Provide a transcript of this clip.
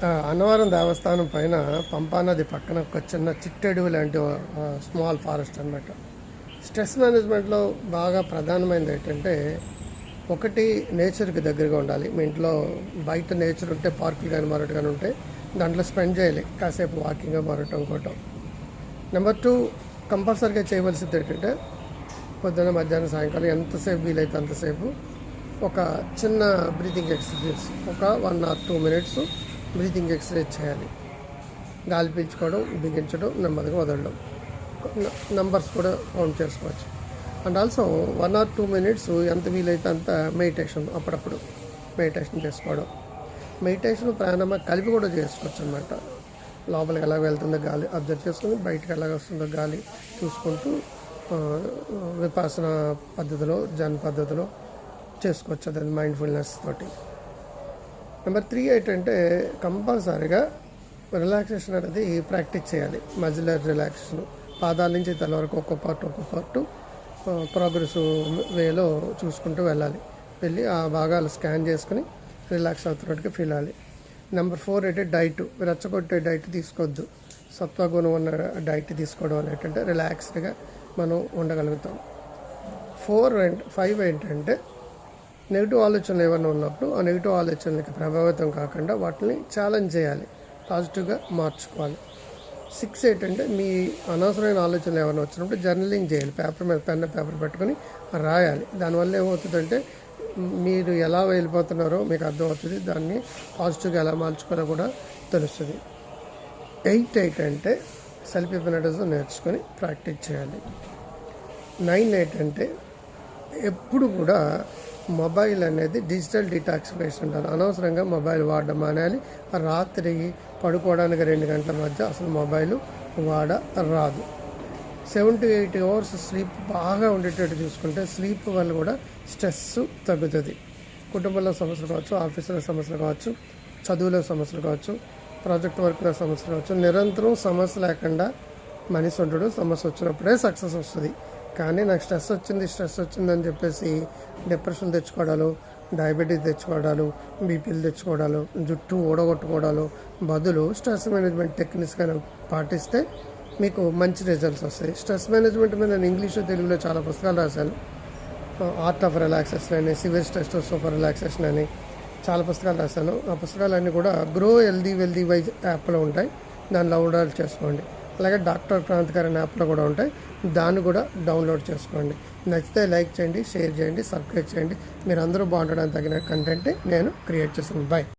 అన్నవరం దేవస్థానం పైన పంపా నది పక్కన ఒక చిన్న చిట్టెడుగు లాంటి స్మాల్ ఫారెస్ట్ అనమాట. స్ట్రెస్ మేనేజ్మెంట్లో బాగా ప్రధానమైనది ఏంటంటే, ఒకటి నేచర్కి దగ్గరగా ఉండాలి. మీ ఇంట్లో బయట నేచర్ ఉంటే పార్కులు కానీ మరొకటి కానీ ఉంటే దాంట్లో స్పెండ్ చేయాలి కాసేపు వాకింగ్ మరొకటి ఇంకోటం. నెంబర్ 2, కంపల్సరీగా చేయవలసింది ఏంటంటే పొద్దున్న మధ్యాహ్నం సాయంకాలం ఎంతసేపు వీలైతే అంతసేపు ఒక చిన్న బ్రీతింగ్ ఎక్సర్సైజ్, ఒక 1 or 2 minutes బ్రీతింగ్ ఎక్సర్సైజ్ చేయాలి. గాలి పీల్చుకోవడం, బిగించడం, నెమ్మదిగా వదలడం, నంబర్స్ కూడా కౌంట్ చేసుకోవచ్చు. అండ్ ఆల్సో 1 or 2 minutes ఎంత వీలైతే అంత మెడిటేషన్, అప్పుడప్పుడు మెడిటేషన్ చేసుకోవడం. మెడిటేషన్ ప్రాణాయామం కలిపి కూడా చేసుకోవచ్చు అనమాట. లోపలికి ఎలా వెళ్తుందో గాలి అబ్జర్వ్ చేసుకుని, బయటకు ఎలాగ వస్తుందో గాలి చూసుకుంటూ విపాసన పద్ధతిలో, జన్ పద్ధతిలో చేసుకోవచ్చు. అది మైండ్ఫుల్నెస్ తోటి. నెంబర్ 3 ఏంటంటే, కంపల్సరీగా రిలాక్సేషన్ అనేది ప్రాక్టీస్ చేయాలి. మజిలర్ రిలాక్సేషన్, పాదాల నుంచి తల వరకు ఒక్కొక్క పార్టు ప్రోగ్రెస్ వేలో చూసుకుంటూ వెళ్ళి ఆ భాగాలు స్కాన్ చేసుకుని రిలాక్స్ అవుతున్నట్టుగా ఫీల్ అవ్వాలి. నెంబర్ 4 అంటే డైట్. రెచ్చగొట్టే డైట్ తీసుకోవద్దు. సత్వగుణం ఉన్న డైట్ తీసుకోవడం వల్ల ఏంటంటే రిలాక్స్డ్గా మనం ఉండగలుగుతాం. 5 ఏంటంటే, నెగిటివ్ ఆలోచనలు ఏమైనా ఉన్నప్పుడు ఆ నెగిటివ్ ఆలోచనలకి ప్రభావితం కాకుండా వాటిని ఛాలెంజ్ చేయాలి, పాజిటివ్గా మార్చుకోవాలి. 6 ఏంటంటే, మీ అనవసరమైన ఆలోచనలు ఏమైనా వచ్చినప్పుడు జర్నలింగ్ చేయాలి. పేపర్ మీద పెన్ పేపర్ పెట్టుకొని రాయాలి. దానివల్ల ఏమవుతుందంటే, మీరు ఎలా వెళ్ళిపోతున్నారో మీకు అర్థమవుతుంది. దాన్ని పాజిటివ్గా ఎలా మార్చుకోవాలో కూడా తెలుస్తుంది. 8 ఏంటంటే, సెల్ఫ్ హిప్నటిజం నేర్చుకొని ప్రాక్టీస్ చేయాలి. 9 ఏంటంటే, ఎప్పుడు కూడా మొబైల్ అనేది డిజిటల్ డిటాక్సిఫికేషన్ ఉండాలి. అనవసరంగా మొబైల్ వాడడం మానేయాలి. రాత్రి పడుకోవడానికి 2 గంటల మధ్య అసలు మొబైల్ వాడరాదు. 7 to 8 hours స్లీప్ బాగా ఉండేటట్టు చూసుకుంటే స్లీప్ వల్ల కూడా స్ట్రెస్ తగ్గుతుంది. కుటుంబంలో సమస్యలు కావచ్చు, ఆఫీసులో సమస్యలు కావచ్చు, చదువులో సమస్యలు కావచ్చు, ప్రాజెక్ట్ వర్క్లో సమస్యలు కావచ్చు, నిరంతరం సమస్య లేకుండా మనిషి ఉండడు. సమస్య వచ్చినప్పుడే సక్సెస్ వస్తుంది. కానీ నాకు స్ట్రెస్ వచ్చిందని చెప్పేసి డిప్రెషన్ తెచ్చుకోవడాలు, డయాబెటీస్ తెచ్చుకోవడాలు, బీపీలు తెచ్చుకోవడాలు, జుట్టు ఊడగొట్టుకోవడాలు బదులు స్ట్రెస్ మేనేజ్మెంట్ టెక్నిక్స్ కానీ పాటిస్తే మీకు మంచి రిజల్ట్స్ వస్తాయి. స్ట్రెస్ మేనేజ్మెంట్ మీద నేను ఇంగ్లీష్, తెలుగులో చాలా పుస్తకాలు రాశాను. ఆర్ట్ ఆఫ్ రిలాక్సేషన్ అని, severe stress to super relaxation అని చాలా పుస్తకాలు రాశాను. ఆ పుస్తకాలన్నీ కూడా గ్రో హెల్దీ వైజ్ యాప్లో ఉంటాయి. దాన్ని డౌన్లోడ్ చేసుకోండి. అలాగే డాక్టర్ క్రాంతికారి అనే యాప్లో కూడా ఉంటాయి. దాన్ని కూడా డౌన్లోడ్ చేసుకోండి. నచ్చితే లైక్ చేయండి, షేర్ చేయండి, సబ్స్క్రైబ్ చేయండి. మీరు అందరూ బాగుండడానికి తగిన కంటెంట్ నేను క్రియేట్ చేశాను. బై.